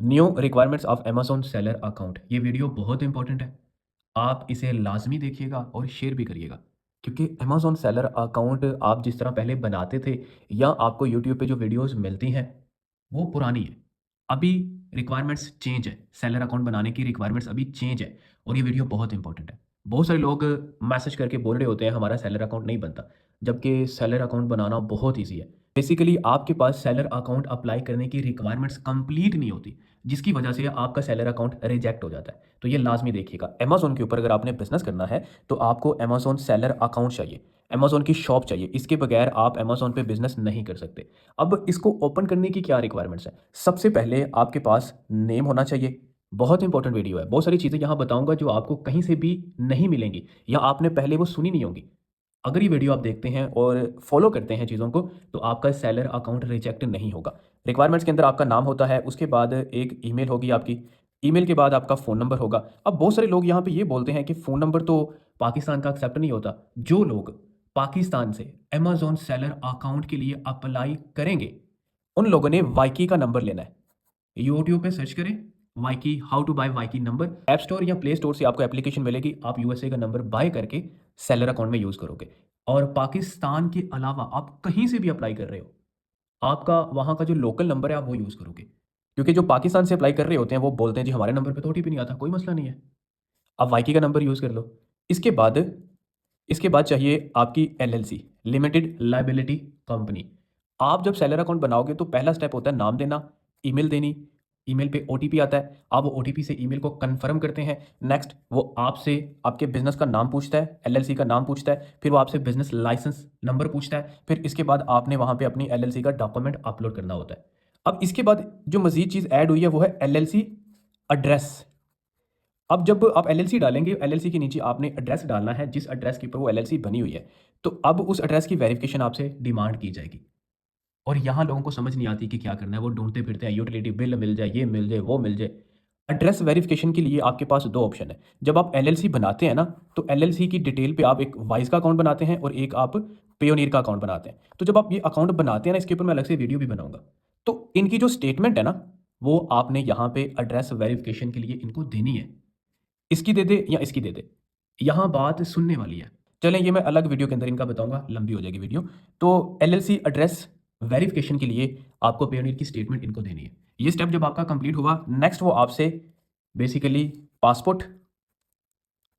New requirements of Amazon seller account. ये video बहुत important है। आप इसे लाज़मी देखिएगा और शेयर भी करिएगा। क्योंकि अमेज़न सेलर अकाउंट आप जिस तरह पहले बनाते थे या आपको यूट्यूब पे जो वीडियोज़ मिलती हैं, वो पुरानी है। अभी रिक्वायरमेंट्स चेंज है। सेलर अकाउंट बनाने की रिक्वायरमेंट्स अभी चेंज है और ये वीडियो बहुत इंपॉर्टेंट है। बहुत सारे लोग मैसेज करके बोल रहे होते हैं हमारा सेलर अकाउंट नहीं बनता, जबकि सेलर अकाउंट बनाना बहुत ईज़ी है। बेसिकली आपके पास सेलर अकाउंट अप्लाई करने की रिक्वायरमेंट्स कंप्लीट नहीं होती, जिसकी वजह से आपका सेलर अकाउंट रिजेक्ट हो जाता है। तो ये लाज़मी देखिएगा, अमेज़न के ऊपर अगर आपने बिज़नेस करना है, तो आपको अमेज़न सेलर अकाउंट चाहिए, अमेज़न की शॉप चाहिए। इसके बगैर आप अमेज़न पे बिज़नेस नहीं कर सकते। अब इसको ओपन करने की क्या रिक्वायरमेंट्स हैं? सबसे पहले आपके पास नेम होना चाहिए। बहुत इंपॉर्टेंट वीडियो है। बहुत सारी चीज़ें यहाँ बताऊँगा जो आपको कहीं से भी नहीं मिलेंगी या आपने पहले वो सुनी नहीं होंगी। अगर ये वीडियो आप देखते हैं और फॉलो करते हैं चीज़ों को, तो आपका सेलर अकाउंट रिजेक्ट नहीं होगा। रिक्वायरमेंट्स के अंदर आपका नाम होता है, उसके बाद एक ईमेल होगी आपकी, ईमेल के बाद आपका फ़ोन नंबर होगा। अब बहुत सारे लोग यहाँ पे ये बोलते हैं कि फ़ोन नंबर तो पाकिस्तान का एक्सेप्ट नहीं होता। जो लोग पाकिस्तान से अमेज़न सेलर अकाउंट के लिए अप्लाई करेंगे, उन लोगों ने वाईकी का नंबर लेना है। यूट्यूब पे सर्च करें वाईकी, हाउ टू बाय वाईकी नंबर। ऐप स्टोर या प्ले स्टोर से आपको एप्लीकेशन मिलेगी। आप यूएसए का नंबर बाय करके सेलर अकाउंट में यूज़ करोगे और पाकिस्तान के अलावा आप कहीं से भी अप्लाई कर रहे हो, आपका वहाँ का जो लोकल नंबर है आप वो यूज़ करोगे। क्योंकि जो पाकिस्तान से अप्लाई कर रहे होते हैं वो बोलते हैं जी हमारे नंबर पे तो ओटीपी नहीं आता, कोई मसला नहीं है। आप वाईकी का नंबर यूज़ कर लो। इसके बाद इसके बाद चाहिए आपकी एलएलसी, लिमिटेड लायबिलिटी कंपनी। आप जब सेलर अकाउंट बनाओगे तो पहला स्टेप होता है नाम देना, ईमेल देनी, ईमेल पे ओटीपी आता है, आप वो ओटीपी से ईमेल को कन्फर्म करते हैं। नेक्स्ट वो आपसे आपके बिज़नेस का नाम पूछता है, एलएलसी का नाम पूछता है, फिर वो आपसे बिज़नेस लाइसेंस नंबर पूछता है, फिर इसके बाद आपने वहाँ पे अपनी एलएलसी का डॉक्यूमेंट अपलोड करना होता है। अब इसके बाद जो मज़ीद चीज़ ऐड हुई है वो है एलएलसी एड्रेस। अब जब आप एलएलसी डालेंगे, एलएलसी के नीचे आपने एड्रेस डालना है, जिस एड्रेस के ऊपर वो एलएलसी बनी हुई है। तो अब उस एड्रेस की वेरिफिकेशन आपसे डिमांड की जाएगी और यहाँ लोगों को समझ नहीं आती कि क्या करना है। वो ढूँढते फिरते हैं, यूटिलिटी बिल मिल जाए, ये मिल जाए, वो मिल जाए। एड्रेस वेरिफिकेशन के लिए आपके पास 2 ऑप्शन है। जब आप एलएलसी बनाते हैं ना, तो एलएलसी की डिटेल पे आप एक वाइज़ का अकाउंट बनाते हैं और एक आप पेयोनियर का अकाउंट बनाते हैं। तो जब आप ये अकाउंट बनाते हैं ना, इसके ऊपर मैं अलग से वीडियो भी बनाऊँगा। तो इनकी जो स्टेटमेंट है ना, वो आपने यहाँ पे एड्रेस वेरिफिकेशन के लिए इनको देनी है। इसकी दे दे या इसकी दे दे, यहाँ बात सुनने वाली है। चलें ये मैं अलग वीडियो के अंदर इनका बताऊँगा, लंबी हो जाएगी वीडियो। तो एलएलसी एड्रेस वेरिफिकेशन के लिए आपको पेयोनियर की स्टेटमेंट इनको देनी है। ये स्टेप जब आपका कंप्लीट हुआ, नेक्स्ट वो आपसे बेसिकली पासपोर्ट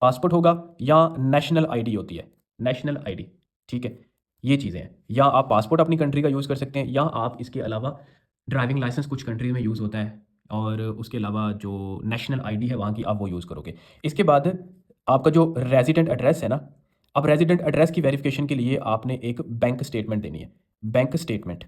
पासपोर्ट होगा या नेशनल आईडी होती है, नेशनल आईडी, ठीक है? ये चीज़ें हैं। या आप पासपोर्ट अपनी कंट्री का यूज़ कर सकते हैं या आप इसके अलावा ड्राइविंग लाइसेंस कुछ कंट्री में यूज़ होता है और उसके अलावा जो नेशनल आईडी है वहाँ की आप वो यूज़ करोगे। इसके बाद आपका जो रेज़िडेंट एड्रेस है ना, अब रेज़िडेंट एड्रेस की वेरिफ़िकेशन के लिए आपने एक बैंक स्टेटमेंट देनी है। Bank statement.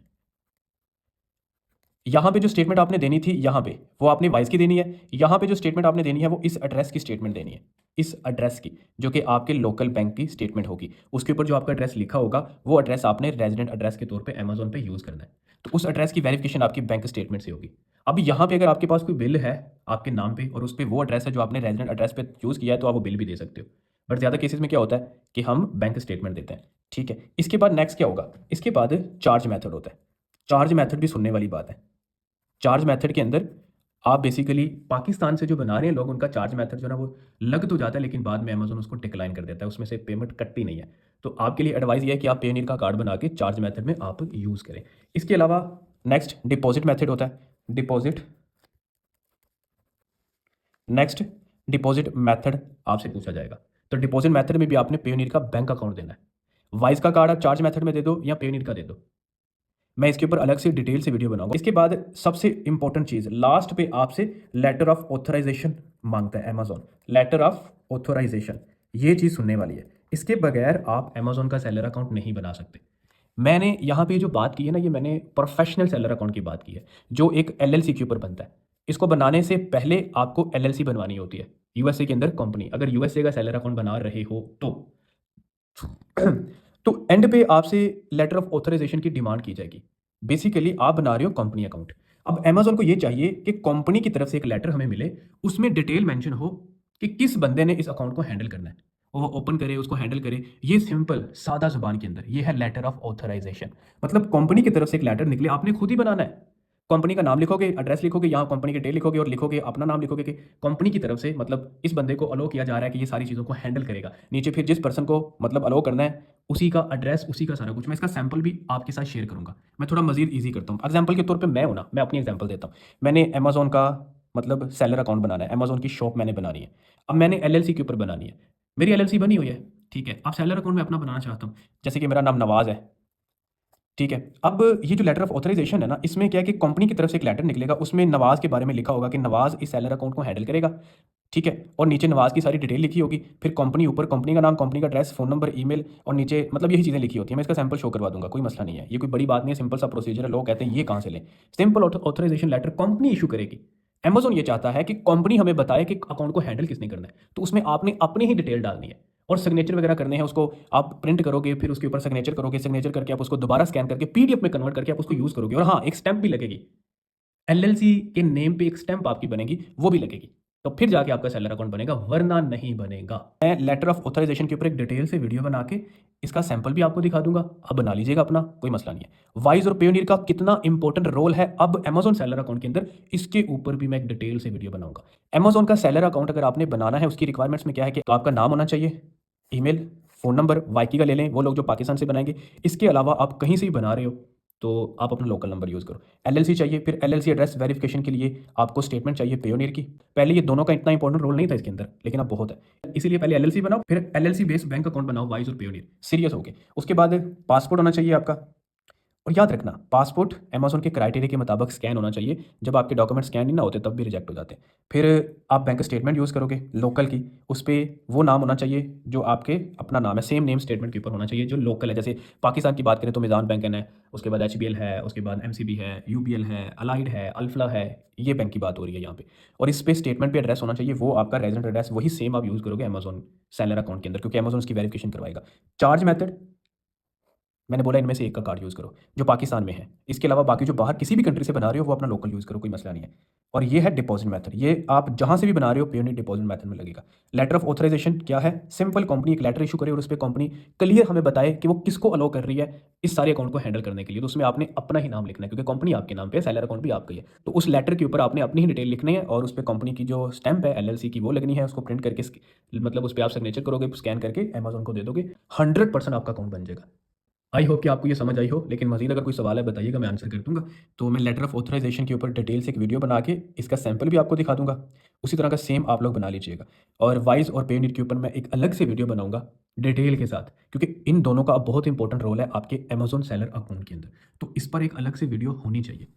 यहाँ पे जो स्टेटमेंट आपने देनी थी यहाँ पे, वो आपने वाइस की देनी है। यहाँ पे जो स्टेटमेंट आपने देनी है वो इस एड्रेस की स्टेटमेंट देनी है। इस एड्रेस की, जो कि आपके लोकल बैंक की स्टेटमेंट होगी। उसके ऊपर जो आपका एड्रेस लिखा होगा, वो एड्रेस आपने रेज़िडेंट एड्रेस के तौर पे अमेज़न पे यूज़ करना है। तो उस एड्रेस की वेरिफ़िकेशन आपकी बैंक स्टेटमेंट से होगी। अब यहाँ पे अगर आपके पास कोई बिल है आपके नाम पे और उस पे वो एड्रेस है जो आपने रेज़िडेंट एड्रेस पे यूज़ किया है, तो आप वो बिल भी दे सकते हो। बट ज़्यादा केसेज़ में क्या होता है कि हम बैंक स्टेटमेंट देते हैं, ठीक है? इसके बाद नेक्स्ट क्या होगा? इसके बाद चार्ज मेथड होता है। चार्ज मेथड भी सुनने वाली बात है। चार्ज मेथड के अंदर आप बेसिकली पाकिस्तान से जो बना रहे हैं लोग, उनका चार्ज मेथड जो है ना वो लग तो जाता है, लेकिन बाद में अमेज़न उसको डिक्लाइन कर देता है, उसमें से पेमेंट कटती नहीं है। तो आपके लिए एडवाइस ये है कि आप पेयोनियर का कार्ड बना के चार्ज मेथड में आप यूज़ करें। इसके अलावा नेक्स्ट डिपॉजिट मेथड होता है। डिपॉजिट नेक्स्ट डिपॉजिट मेथड आपसे पूछा जाएगा। तो डिपॉजिट मेथड में भी आपने पेयोनियर का बैंक अकाउंट देना है। वाइस का कार्ड आप चार्ज मेथड में दे दो या पेयोनियर का दे दो। मैं इसके ऊपर अलग से डिटेल से वीडियो बनाऊंगा। इसके बाद सबसे इंपॉर्टेंट चीज लास्ट पे आपसे लेटर ऑफ ऑथराइजेशन मांगता है अमेज़न। लेटर ऑफ ऑथराइजेशन, ये चीज सुनने वाली है। इसके बगैर आप अमेज़न का सेलर अकाउंट नहीं बना सकते। मैंने यहाँ पे जो बात की है ना, ये मैंने प्रोफेशनल सेलर अकाउंट की बात की है, जो एक एलएलसी के ऊपर बनता है। इसको बनाने से पहले आपको एलएलसी बनवानी होती है यूएसए के अंदर। कंपनी अगर यूएसए का सेलर अकाउंट बना रहे हो तो एंड पे आपसे लेटर ऑफ ऑथराइजेशन की डिमांड की जाएगी। बेसिकली आप बना रहे हो कंपनी अकाउंट। अब अमेज़न को ये चाहिए कि कंपनी की तरफ से एक लेटर हमें मिले, उसमें डिटेल मेंशन हो कि किस बंदे ने इस अकाउंट को हैंडल करना है, और वो ओपन करे, उसको हैंडल करे। ये सिंपल सादा जुबान के अंदर ये है लेटर ऑफ ऑथराइजेशन। मतलब कंपनी की तरफ से एक लेटर निकले, आपने खुद ही बनाना है। कंपनी का नाम लिखोगे, एड्रेस लिखोगे, यहाँ कंपनी की डिटेल लिखोगे और लिखोगे अपना नाम लिखोगे कि कंपनी की तरफ से मतलब इस बंदे को अलो किया जा रहा है कि ये सारी चीज़ों को हैंडल करेगा। नीचे फिर जिस पर्सन को मतलब अलो करना है उसी का एड्रेस, उसी का सारा कुछ। मैं इसका सैंपल भी आपके साथ शेयर करूँगा। मैं थोड़ा मज़ीद ईज़ी करता हूँ। एग्जाम्पल के तौर पे मैं हूँ ना, मैं अपनी एग्जाम्पल देता हूँ। मैंने अमेज़न का मतलब सेलर अकाउंट बनाना है, अमेज़न की शॉप मैंने बनानी है। अब मैंने एलएलसी के ऊपर बनानी है। मेरी एलएलसी बनी हुई है, ठीक है। अब सेलर अकाउंट मैं अपना बनाना चाहता हूँ। जैसे कि मेरा नाम नवाज़ है, ठीक है। अब ये जो लेटर ऑफ ऑथराइजेशन है ना, इसमें क्या है कि कंपनी की तरफ से एक लेटर निकलेगा, उसमें नवाज़ के बारे में लिखा होगा कि नवाज़ इस सेलर अकाउंट को हैंडल करेगा, ठीक है। और नीचे नवाज़ की सारी डिटेल लिखी होगी, फिर कंपनी ऊपर कंपनी का नाम, कंपनी का एड्रेस, फ़ोन नंबर, ईमेल और नीचे मतलब यही चीज़ें लिखी होती हैं। मैं इसका सैंपल शो करवा दूँगा, कोई मसला नहीं है। ये कोई बड़ी बात नहीं है, सिंपल सा प्रोसीजर है। लोग कहते हैं ये कहाँ से लें? Simple authorization letter company issue करेगी। अमेज़न ये चाहता है कि कंपनी हमें बताए कि अकाउंट को हैंडल किसने करना है। तो उसमें आपने अपनी ही डिटेल डालनी है और सिग्नेचर वगैरह करने हैं। उसको आप प्रिंट करोगे, फिर उसके ऊपर सिग्नेचर करोगे, सिग्नेचर करके आप उसको दोबारा स्कैन करके पीडीएफ में कन्वर्ट करके आप उसको यूज़ करोगे। और हाँ, एक स्टैम्प भी लगेगी। एलएलसी के नेम पे एक स्टैम्प आपकी बनेगी, वो भी लगेगी। तो फिर जाके आपका सेलर अकाउंट बनेगा, वरना नहीं बनेगा। मैं लेटर ऑफ ऑथराइजेशन के ऊपर एक डिटेल से वीडियो बना के इसका सैंपल भी आपको दिखा दूंगा। आप बना लीजिएगा अपना, कोई मसला नहीं है। वाइज और पेयोनियर का कितना इंपॉर्टेंट रोल है अब अमेज़न सेलर अकाउंट के अंदर, इसके ऊपर भी मैं एक डिटेल से वीडियो बनाऊंगा। अमेज़न का सेलर अकाउंट अगर आपने बनाना है, उसकी रिक्वायरमेंट्स में क्या है कि आपका नाम होना चाहिए, ईमेल, फ़ोन नंबर, वाईकी का ले लें, वो लोग जो पाकिस्तान से बनाएंगे। इसके अलावा आप कहीं से भी बना रहे हो तो आप अपना लोकल नंबर यूज़ करो। एलएलसी चाहिए, फिर एलएलसी एड्रेस वेरिफिकेशन के लिए आपको स्टेटमेंट चाहिए पेयोनियर की। पहले ये दोनों का इतना इंपॉर्टेंट रोल नहीं था इसके अंदर, लेकिन अब बहुत है। इसीलिए पहले एलएलसी बनाओ, फिर एलएलसी बेस्ड बैंक अकाउंट बनाओ, वाइज और पेयोनियर, सीरियस होके। उसके बाद पासपोर्ट होना चाहिए आपका। और याद रखना, पासपोर्ट अमेज़न के क्राइटेरिया के मुताबिक स्कैन होना चाहिए। जब आपके डॉक्यूमेंट स्कैन नहीं ना होते तब भी रिजेक्ट हो जाते हैं। फिर आप बैंक स्टेटमेंट यूज़ करोगे लोकल की, उस पे वो नाम होना चाहिए जो आपके अपना नाम है, सेम नेम स्टेटमेंट के ऊपर होना चाहिए जो लोकल है। जैसे पाकिस्तान की बात करें तो मिज़ान बैंक है, उसके बाद एचबीएल है, उसके बाद एमसीबी है, यूबीएल है, अलाइड है, अल्फला है। ये बैंक की बात हो रही है यहाँ पे। और इस पे स्टेटमेंट पे एड्रेस होना चाहिए वो आपका रेजिडेंट एड्रेस, वही सेम आप यूज़ करोगे अमेज़न सेलर अकाउंट के अंदर, क्योंकि अमेज़न उसकी वेरिफिकेशन करवाएगा। चार्ज मेथड, मैंने बोला इनमें से एक का कार्ड यूज़ करो जो पाकिस्तान में है। इसके अलावा बाकी जो बाहर किसी भी कंट्री से बना रहे हो वो अपना लोकल यूज़ करो, कोई मसला नहीं है। और ये है डिपॉजिट मेथड, ये आप जहाँ से भी बना रहे हो पेयोनियर डिपॉजिट मेथड में लगेगा। लेटर ऑफ ऑथराइजेशन क्या है? सिंपल, कंपनी एक लेटर इशू करे और उस पर कंपनी क्लियर हमें बताए कि वो किसको अलाउ कर रही है इस सारे अकाउंट को हैंडल करने के लिए। तो उसमें आपने अपना ही नाम लिखना है, क्योंकि कंपनी आपके नाम पे है, सेलर अकाउंट भी आपका ही है। तो उस लेटर के ऊपर आपने अपनी ही डिटेल लिखनी है और उस पर कंपनी की जो स्टैंप है एलएलसी की वो लगनी है। उसको प्रिंट करके मतलब उस पर आप सिग्नेचर करोगे, स्कैन करके अमेज़न को दे दोगे, 100% आपका अकाउंट बन जाएगा। आई होप कि आपको ये समझ आई हो, लेकिन मज़ीद अगर कोई सवाल है बताइएगा, मैं आंसर कर दूँगा। तो मैं लेटर ऑफ ऑथराइजेशन के ऊपर डिटेल से एक वीडियो बना के इसका सैंपल भी आपको दिखा दूँगा। उसी तरह का सेम आप लोग बना लीजिएगा। और वाइज़ और पेयोनियर के ऊपर मैं एक अलग से वीडियो बनाऊँगा डिटेल के साथ, क्योंकि इन दोनों का बहुत इंपॉर्टेंट रोल है आपके अमेज़न सेलर अकाउंट के अंदर। तो इस पर एक अलग से वीडियो होनी चाहिए।